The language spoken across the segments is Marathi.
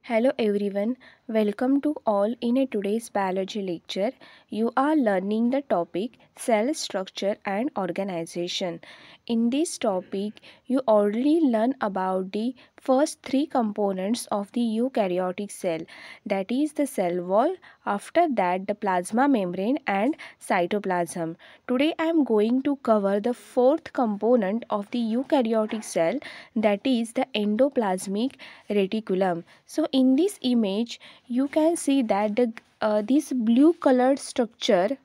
Hello everyone, welcome to all in a today's biology lecture. You are learning the topic cell structure and organization. In this topic, you already learn about the first three components of the eukaryotic cell, that is the cell wall, after that the plasma membrane and cytoplasm. Today I am going to cover the fourth component of the eukaryotic cell, that is the endoplasmic reticulum. So in this image you can see that this blue colored structure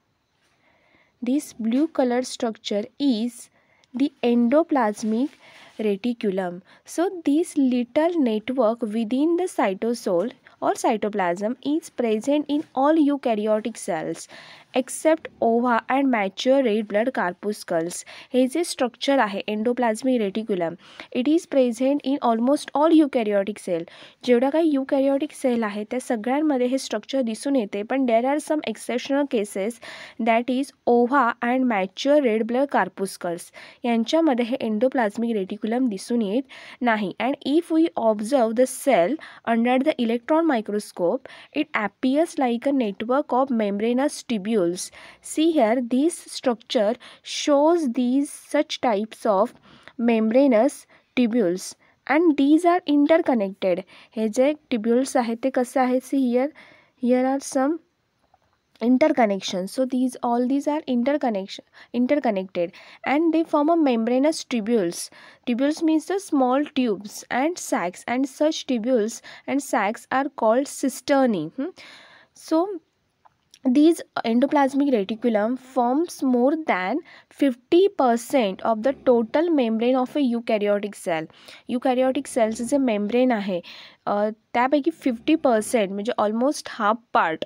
is the endoplasmic reticulum. So this little network within the cytosol or cytoplasm is present in all eukaryotic cells except ova and mature red blood corpuscles. हे जे स्ट्रक्चर आहे endoplasmic reticulum, it is present in almost all eukaryotic cell. जेवढ्या काही युकॅरियोटिक सेल आहेत त्या सगळ्यांमध्ये हे स्ट्रक्चर दिसून येते, पण there are some exceptional cases, that is ova and mature red blood corpuscles. यांच्यामध्ये हे एंडोप्लाझ्मिक रेटिक्युलम दिसून येत नाही. And if we observe the cell under the electron microscope, it appears like a network of membranous tubules. See here, this structure shows these such types of membranous tubules and these are interconnected. हे जे tubules आहेत ते कसे आहेत? See here are some interconnection. So these are interconnected and they form a membranous tubules. Tubules means the small tubes and sacs, and such tubules and sacs are called cisternae. So these endoplasmic reticulum forms more than 50% of the total membrane of a eukaryotic cell. Eukaryotic cells जे membrane आहे त्यापैकी 50% म्हणजे ऑलमोस्ट हाफ पार्ट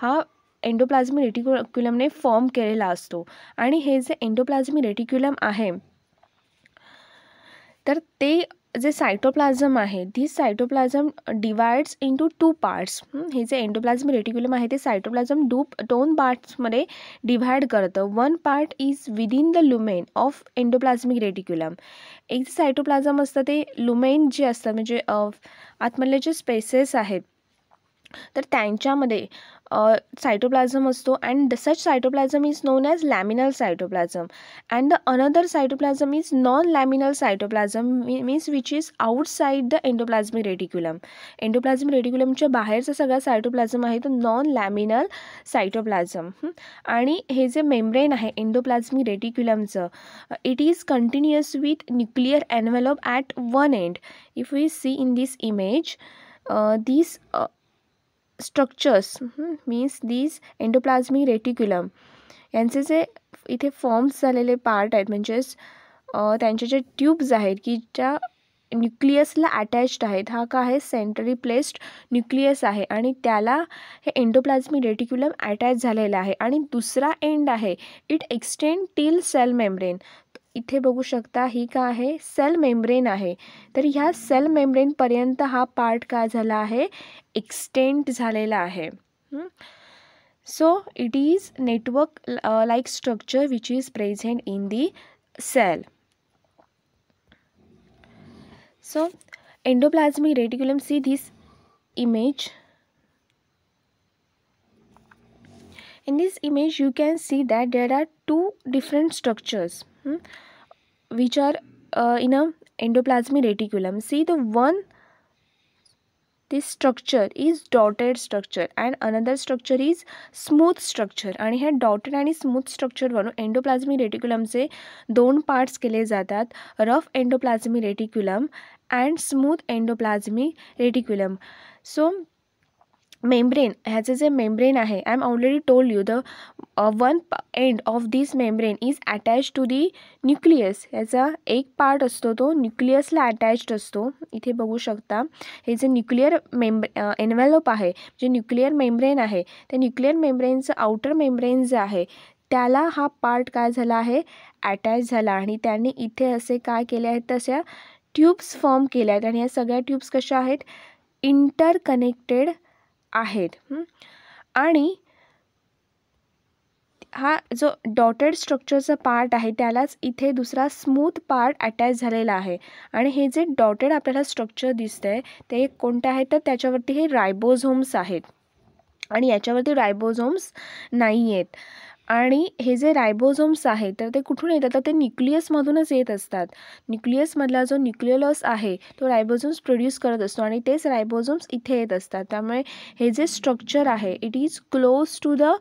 हा एंडोप्लाझ्मिक रेटिक्युलमने फॉर्म केलेला असतो. आणि हे जे एंडोप्लाझ्मिक रेटिक्युलम आहे तर ते जे सायटोप्लाझम आहे, this cytoplasm divides into two parts. हे जे एंडोप्लाझ्मिक रेटिक्युलम आहे ते सायटोप्लाझम दोन पार्ट्समध्ये डिव्हाइड करतं. One part is within the lumen of endoplasmic reticulum. एक जे सायटोप्लाझम असतं ते लुमेन जे असतं म्हणजे आतमधले जे स्पेसेस आहेत तर त्यांच्यामध्ये सायटोप्लाझम असतो. And such cytoplasm is known as luminal cytoplasm. And the another cytoplasm is non luminal cytoplasm means which is outside the endoplasmic reticulum. Endoplasmic रेटिक्युलमच्या बाहेरचा सगळा सायटोप्लाझम आहे तो नॉन लॅमिनल सायटोप्लाझम. आणि हे जे मेम्ब्रेन आहे एंडोप्लाझ्मिक रेटिक्युलमचं, it is continuous with nuclear envelope at one end. If we see in this image, these structures means these endoplasmic reticulum यांचे जे इथे फॉर्म्स झालेले पार्ट आहेत म्हणजेच त्यांचे जे ट्यूब्स आहेत की ज्या न्यूक्लियसला अटॅच्ड आहेत, हा का आहे सेंट्रली प्लेस्ड न्यूक्लियस आहे आणि त्याला हे एंडोप्लाझ्मिक रेटिक्युलम अटॅच झालेलं आहे. आणि दुसरा एंड आहे it extend till cell membrane. इथे बघू शकता ही का आहे सेल मेम्ब्रेन आहे. तर ह्या सेल मेम्ब्रेनपर्यंत हा पार्ट काय झाला आहे एक्सटेंड झालेला आहे. So it is network like structure which is present in the cell. So endoplasmic reticulum, see this image. In this image you can see that there are two different structures which are in a endoplasmic reticulum. See the one, this structure is dotted structure and another structure is smooth structure. आणि ह्या डॉटेड आणि स्मूथ स्ट्रक्चरवरून एंडोप्लाझ्मिक रेटिक्युलमचे दोन पार्ट्स केले जातात, rough endoplasmic reticulum and smooth endoplasmic reticulum. So membrane, ह्याचे जे मेम्ब्रेन आहे, I am already told you the one end of this membrane is attach to the nucleus. ह्याचा एक पार्ट असतो तो न्यूक्लियसला अटॅच्ड असतो. इथे बघू शकता हे जे न्यूक्लियर एन्व्हलप आहे, जे न्यूक्लियर मेम्ब्रेन आहे, त्या न्यूक्लियर मेम्ब्रेनचं आउटर मेम्ब्रेन जे आहे त्याला हा पार्ट काय झाला आहे अटॅच झाला. आणि त्यांनी इथे असे काय केले आहेत तशा ट्यूब्स फॉर्म केल्या आहेत. आणि या सगळ्या ट्यूब्स कशा आहेत इंटरकनेक्टेड आहेत. आणि हा जो डॉटेड स्ट्रक्चरचा पार्ट आहे त्यालाच इथे दुसरा स्मूथ पार्ट अटॅच झालेला आहे. आणि हे जे डॉटेड आपल्याला स्ट्रक्चर दिसतंय ते कोणतं आहे, तर त्याच्यावरती हे रायबोझोम्स आहेत आणि याच्यावरती रायबोझोम्स नाही आहेत. आणि हे जे रायबोझोम्स आहेत तर ते कुठून येतात, तर ते न्यूक्लियसमधूनच येत असतात. न्यूक्लियसमधला जो न्यूक्लियोलस आहे तो रायबोझोम्स प्रोड्यूस करत असतो आणि तेच रायबोझोम्स इथे येत असतात. त्यामुळे हे जे स्ट्रक्चर आहे it is close to the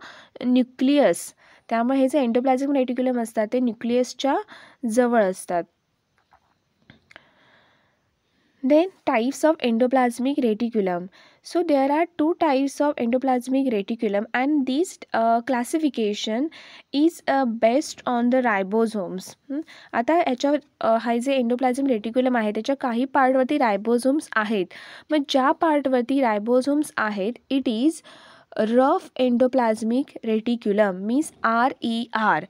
nucleus. त्यामुळे हे जे एंडोप्लाझमिक रेटिक्युलम असतात ते न्यूक्लियसच्या जवळ असतात. Then types of endoplasmic reticulum. So there are two types of endoplasmic reticulum and this classification is based on the ribosomes. आता याच्यावर हा जे एंडोप्लाझमिक रेटिक्युलम आहे त्याच्या काही पार्टवरती रायबोझोम्स आहेत. मग ज्या पार्टवरती रायबोझोम्स आहेत it is rough endoplasmic reticulum means RER.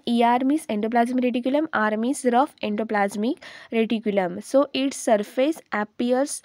ER means endoplasmic reticulum, R means rough endoplasmic reticulum. So its surface appears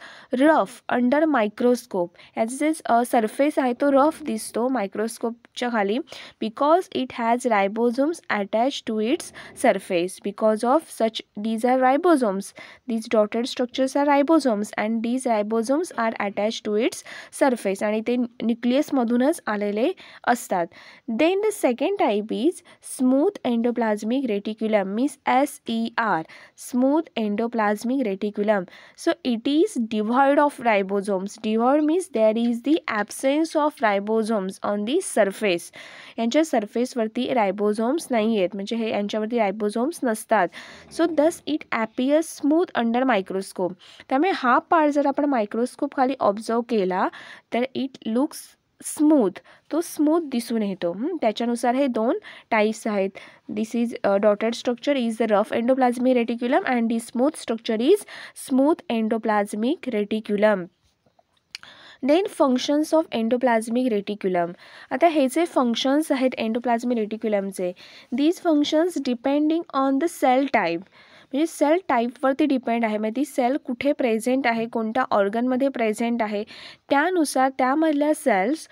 rough under microscope. याचा जे surface आहे तो rough दिसतो मायक्रोस्कोपच्या खाली because it has ribosomes attached to its surface. Because of such these are ribosomes. These dotted structures are ribosomes and these ribosomes are attached to its surface आणि ते न्यूक्लियस मधूनच आलेले असतात. Then the second type is smooth endoplasmic reticulum means SER. Smooth endoplasmic reticulum. So it is divide of ribosomes. Divide means there is the absence of ribosomes on the surface. यांच्या सरफेसवरती रायबोझोम्स नाही आहेत म्हणजे हे यांच्यावरती रायबोझोम्स नसतात. So thus it appears smooth under microscope. त्यामुळे हा पार्ट जर आपण मायक्रोस्कोप खाली ऑब्झर्व केला तर इट लुक्स स्मूथ. तो स्मूथ दिसून येतो. त्याच्यानुसार हे दोन टाईप्स आहेत. This is dotted structure is the rough endoplasmic reticulum and the smooth structure is smooth endoplasmic reticulum. Then functions of endoplasmic reticulum. आता हे जे फंक्शन्स आहेत एंडोप्लाझमिक रेटिक्युलमचे these functions depending on the cell type. म्हणजे सेल टाईपवरती डिपेंड आहे. म्हणजे ती सेल कुठे प्रेझेंट आहे, कोणत्या ऑर्गनमध्ये प्रेझेंट आहे त्यानुसार त्यामधल्या सेल्स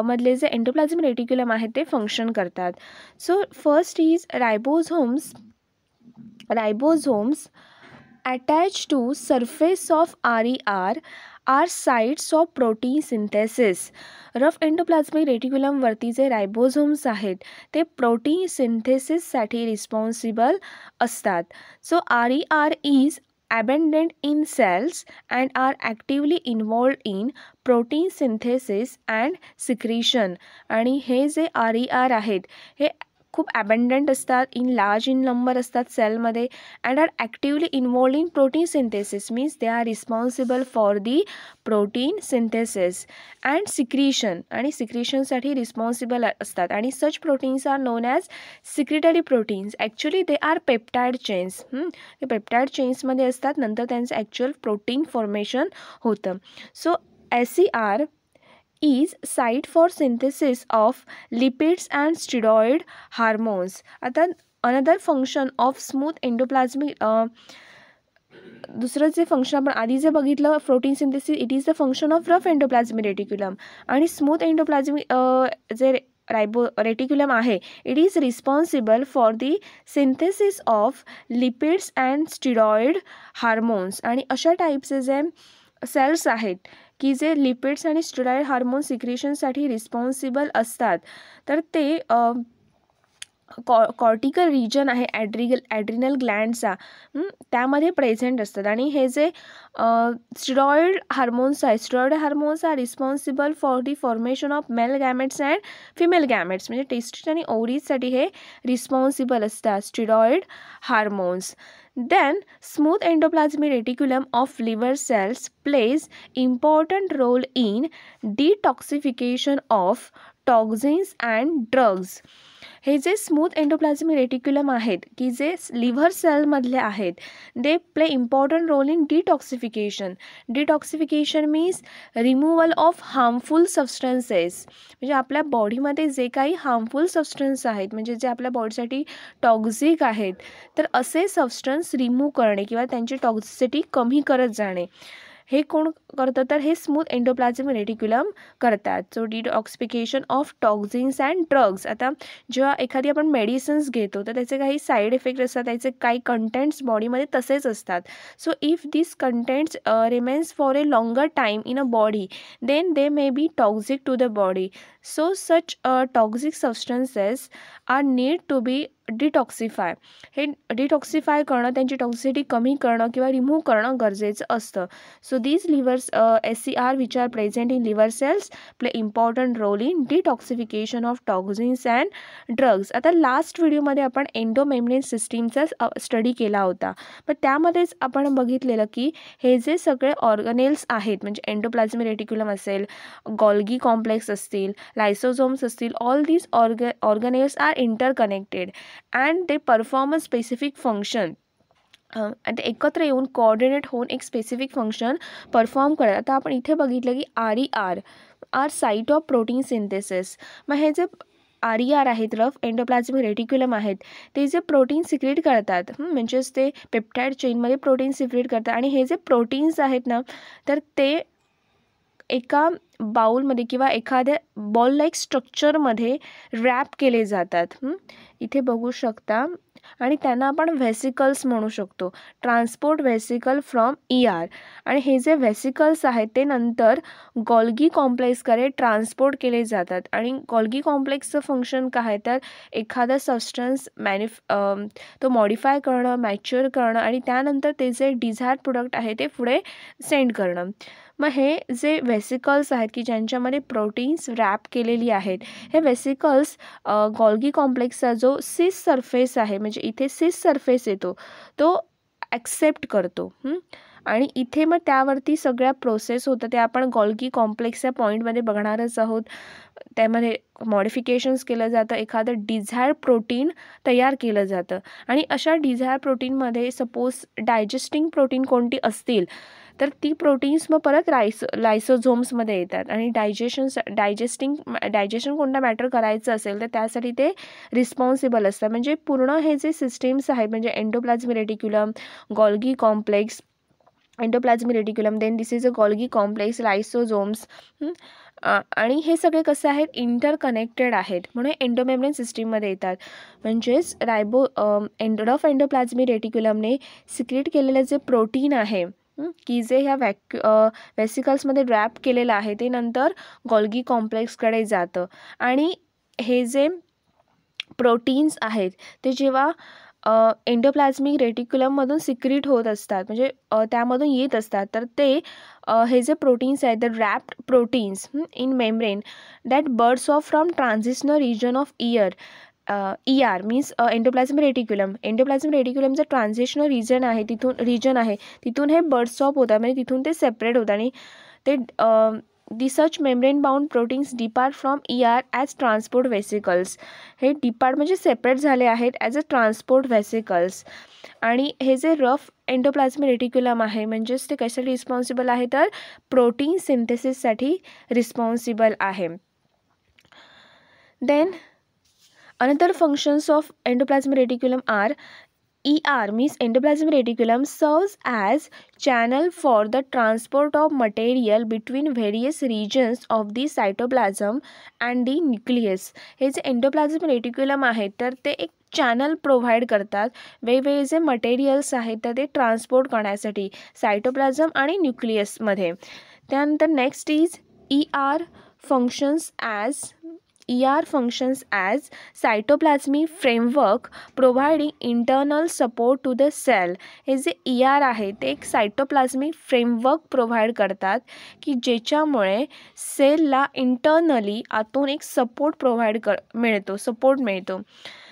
मधले जे एंडोप्लाझमिक रेटिक्युलम आहे ते फंक्शन करतात. So first is ribosomes. Ribosomes attached to surface of RER are sites of protein synthesis. Rough endoplasmic reticulum वरती जे रायबोझोम्स आहेत ते प्रोटीन सिंथेसिससाठी रिस्पॉन्सिबल असतात. So RER is abundant in cells and are actively involved in protein synthesis and secretion. आणि हे जे RER आहेत हे खूप ॲबंडंट असतात, लार्ज इन नंबर असतात सेलमध्ये and are actively involved in protein synthesis means they are responsible for the protein synthesis and secretion. आणि सिक्रिशनसाठी रिस्पॉन्सिबल असतात. आणि such proteins are known as secretory proteins. Actually they are peptide chains. ते पेप्टाइड चेन्समध्ये असतात. नंतर त्यांचं ॲक्च्युअल प्रोटीन फॉर्मेशन होतं. So SER is site for synthesis of lipids and steroid hormones. आता another function of smooth endoplasmic दुसरं जे फंक्शन आपण आधी जे बघितलं protein synthesis it is the function of rough endoplasmic reticulum. आणि स्मूथ एंडोप्लाझमिक जे रेटिक्युलम आहे it is responsible for the synthesis of lipids and steroid hormones. आणि अशा टाईपचे जे सेल्स आहेत की जे लिपिड्स आणि स्टिरॉइड हार्मोन सिक्रेशनसाठी रिस्पॉन्सिबल असतात तर ते कॉर्टिकल रिजन आहे ॲड्रिनल ग्लँडचा त्यामध्ये प्रेझेंट असतात. आणि हे जे स्टिरॉइड हार्मोन्स आहेत steroid hormones are responsible for the formation of male gametes and female gametes. म्हणजे टेस्टिस आणि ओव्हरीजसाठी हे रिस्पॉन्सिबल असतात steroid hormones. Then smooth endoplasmic reticulum of liver cells plays important role in detoxification of toxins and drugs. हे जे स्मूथ एंडोप्लाझमिक रेटिक्युलम आहेत की जे लिव्हर सेलमधले आहेत they play important role in detoxification. Detoxification means removal of harmful substances. म्हणजे आपल्या बॉडीमध्ये जे काही हार्मफुल सबस्टन्स आहेत म्हणजे जे आपल्या बॉडीसाठी टॉक्झिक आहेत तर असे सबस्टन्स रिमूव्ह करणे किंवा त्यांची टॉक्झिसिटी कमी करत जाणे. हे कोण करतं तर हे स्मूथ एंडोप्लाझमिक रेटिक्युलम करतात. So detoxification of toxins and drugs. आता जेव्हा एखादी आपण मेडिसिन्स घेतो तर त्याचे काही साईड इफेक्ट असतात, त्याचे काही कंटेंट्स बॉडीमध्ये तसेच असतात. So if this contents remains for a longer time in a body then they may be toxic to the body. So such toxic substances are need to be detoxify. हे डिटॉक्सिफाय करणं, त्यांची टॉक्सिसिटी कमी करणं किंवा रिमूव्ह करणं गरजेचं असतं. So these livers SCR which are present in liver cells play important role in detoxification of toxins and drugs. आता लास्ट व्हिडिओमध्ये आपण एंडोमेम्ब्रेन सिस्टीमचा स्टडी केला होता, पण त्यामध्येच आपण बघितलेलं की हे जे सगळे ऑर्गनेल्स आहेत, म्हणजे एंडोप्लाझमिक रेटिक्युलम असेल, गॉल्गी कॉम्प्लेक्स असतील, लायसोझोम्स असतील, all these organelles are interconnected and they perform a specific function. आणि ते एकत्र येऊन कोऑर्डिनेट होऊन एक स्पेसिफिक फंक्शन परफॉर्म करतात. आता आपण इथे बघितलं की RER are site of protein synthesis. मग हे जे RER आहेत, रफ एंडोप्लाझमिक रेटिक्युलम आहेत, ते जे प्रोटीन सिक्रेट करतात, म्हणजेच ते पेप्टाइड चेनमध्ये प्रोटीन सिक्रेट करतात. आणि हे जे प्रोटीन्स आहेत ना, तर ते एका बाउलमध्ये किंवा एखाद्या बॉल लाईक स्ट्रक्चरमध्ये रॅप केले जातात. इथे बघू शकता. आणि त्यांना आपण व्हेसिकल्स म्हणू शकतो, ट्रान्सपोर्ट व्हेसिकल फ्रॉम ER. आणि हे जे व्हेसिकल्स आहेत ते नंतर गॉल्गी कॉम्प्लेक्सकडे ट्रान्सपोर्ट केले जातात. आणि गॉल्गी कॉम्प्लेक्सचं फंक्शन काय आहे तर एखादा सबस्टन्स तो मॉडिफाय करणं, मॅच्युअर करणं आणि त्यानंतर ते जे डिझायर्ड प्रोडक्ट आहे ते पुढे सेंड करणं. मग हे जे व्हेसिकल्स आहेत की ज्यांच्यामध्ये प्रोटीन्स रॅप केलेली आहेत, हे व्हेसिकल्स गॉल्गी कॉम्प्लेक्सचा जो सिस सरफेस आहे, म्हणजे इथे सिस सरफेस येतो, तो ॲक्सेप्ट करतो. आणि इथे मग त्यावरती सगळ्या प्रोसेस होतं, ते आपण गॉल्गी कॉम्प्लेक्सच्या पॉईंटमध्ये बघणारच आहोत. त्यामध्ये मॉडिफिकेशन्स केलं जातं, एखादं डिझायर्ड प्रोटीन तयार केलं जातं. आणि अशा डिझायर्ड प्रोटीनमध्ये सपोज डायजेस्टिंग प्रोटीन कोणती असतील तर ती प्रोटीन्स मग परत लायसोझोम्समध्ये येतात. आणि डायजेशन कोणता मॅटर करायचं असेल तर त्यासाठी ते रिस्पॉन्सिबल असतात. म्हणजे पूर्ण हे जे सिस्टीम्स आहेत, म्हणजे endoplasmic reticulum, Golgi complex, endoplasmic reticulum, then this is a Golgi complex, lysosomes, आणि हे सगळे कसे आहेत, इंटरकनेक्टेड आहेत, म्हणून एंडोमेम्ब्रेन सिस्टीममध्ये येतात. म्हणजेच रफ एंडोप्लाझमिक रेटिक्युलमने सिक्रेट केलेलं जे प्रोटीन आहे की जे ह्या व्हेसिकल्समध्ये रॅप केलेलं आहे, ते नंतर गॉल्गी कॉम्प्लेक्सकडे जातं. आणि हे जे प्रोटीन्स आहेत ते जेव्हा एंडोप्लाझमिक रेटिक्युलममधून सिक्रीट होत असतात, म्हणजे त्यामधून येत असतात, तर ते हे जे प्रोटीन्स आहेत, the wrapped proteins in membrane that birds of from transitional region of ER means endoplasmic reticulum. Endoplasmic रेटिक्युलमचं ट्रान्झिशनल रिजन आहे, तिथून हे बर्ड्स ऑफ होतात, म्हणजे तिथून ते सेपरेट होतात. आणि ते the such membrane bound proteins depart from ER as transport vesicles. हे डिपार्ट म्हणजे सेपरेट झाले आहेत ॲज अ ट्रान्सपोर्ट व्हेसिकल्स. आणि हे जे रफ एंडोप्लाझमिक रेटिक्युलम आहे, म्हणजेच ते कशासाठी रिस्पॉन्सिबल आहे तर प्रोटीन सिंथेसिससाठी रिस्पॉन्सिबल आहे. Then another functions of endoplasmic reticulum are ER means endoplasmic reticulum serves as channel for the transport of material between various regions of the cytoplasm and the nucleus. हे जे एंडोप्लाझमिक रेटिक्युलम आहे तर ते एक चॅनल प्रोव्हाइड करतात वेगवेगळे जे मटेरियल्स आहेत तर ते ट्रान्सपोर्ट करण्यासाठी सायटोप्लाझम आणि न्यूक्लियसमध्ये. त्यानंतर next is ER functions as cytoplasmic framework providing internal support to the cell. हे जे ER आहे ते एक सायटोप्लाझमिक फ्रेमवर्क प्रोव्हाइड करतात की ज्याच्यामुळे सेलला इंटरनली आतून एक सपोर्ट मिळतो.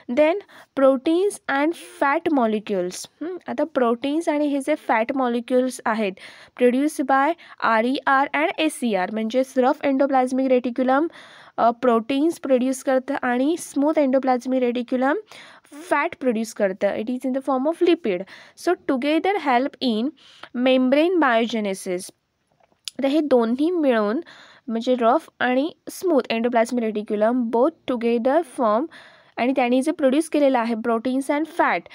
Then proteins and fat molecules. आता प्रोटीन्स आणि हे जे फॅट मॉलिक्युल्स आहेत produce by RER and SCR, म्हणजेच rough endoplasmic reticulum proteins produce करतं आणि smooth endoplasmic reticulum fat produce करतं. It is in the form of lipid. So together help in membrane biogenesis. तर हे दोन्ही मिळून म्हणजे रफ आणि smooth endoplasmic reticulum both together form, आणि त्यांनी जे प्रोड्यूस केलेलं आहे प्रोटीन्स अँड फॅट,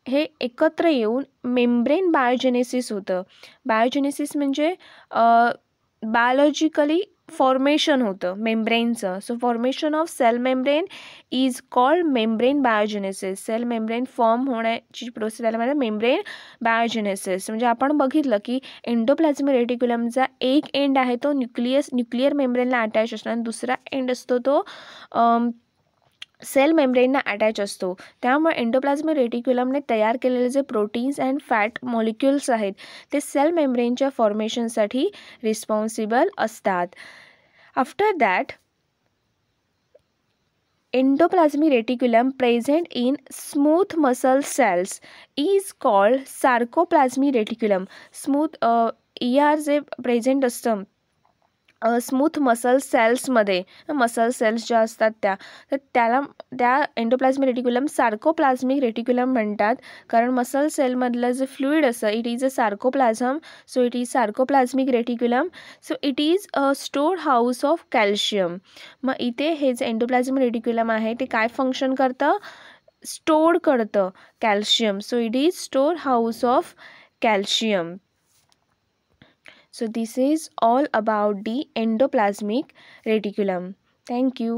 हे एकत्र येऊन मेम्ब्रेन बायोजेनेसिस होतं. बायोजेनेसिस म्हणजे बायोलॉजिकली फॉर्मेशन होतं मेम्ब्रेनचं. So formation of cell membrane is called membrane biogenesis. Cell membrane form होण्याची प्रोसेस त्याला म्हणजे मेम्ब्रेन बायोजेनेसिस. म्हणजे आपण बघितलं की एंडोप्लाझ्मिक रेटिक्युलमचा एक एंड आहे तो न्यूक्लियर मेम्ब्रेनला अटॅच असतो आणि दुसरा एंड असतो तो सेल मेम्ब्रेनना अटॅच असतो. त्यामुळे एंडोप्लाझ्मिक रेटिक्युलमने तयार केलेले जे प्रोटीन्स अँड फॅट मॉलिक्युल्स आहेत ते सेल मेम्ब्रेनच्या फॉर्मेशनसाठी रिस्पॉन्सिबल असतात. After that endoplasmic reticulum present in smooth muscle cells is called sarcoplasmic reticulum. Smooth ER जे प्रेझेंट असतं स्मूथ मसल सेल्समध्ये, मसल सेल्स ज्या असतात तर त्या एंडोप्लाझ्मिक रेटिक्युलम सार्कोप्लाझ्मिक रेटिक्युलम म्हणतात. कारण मसल सेलमधलं जे फ्लुइड असतं it is a sarcoplasm. So it is sarcoplasmic reticulum. So it is a stored house of calcium. मग इथे हे जे एंडोप्लाझ्मिक रेटिक्युलम आहे ते काय फंक्शन करतं? स्टोअर करतं calcium. So it is store house of calcium. So this is all about the endoplasmic reticulum. Thank you.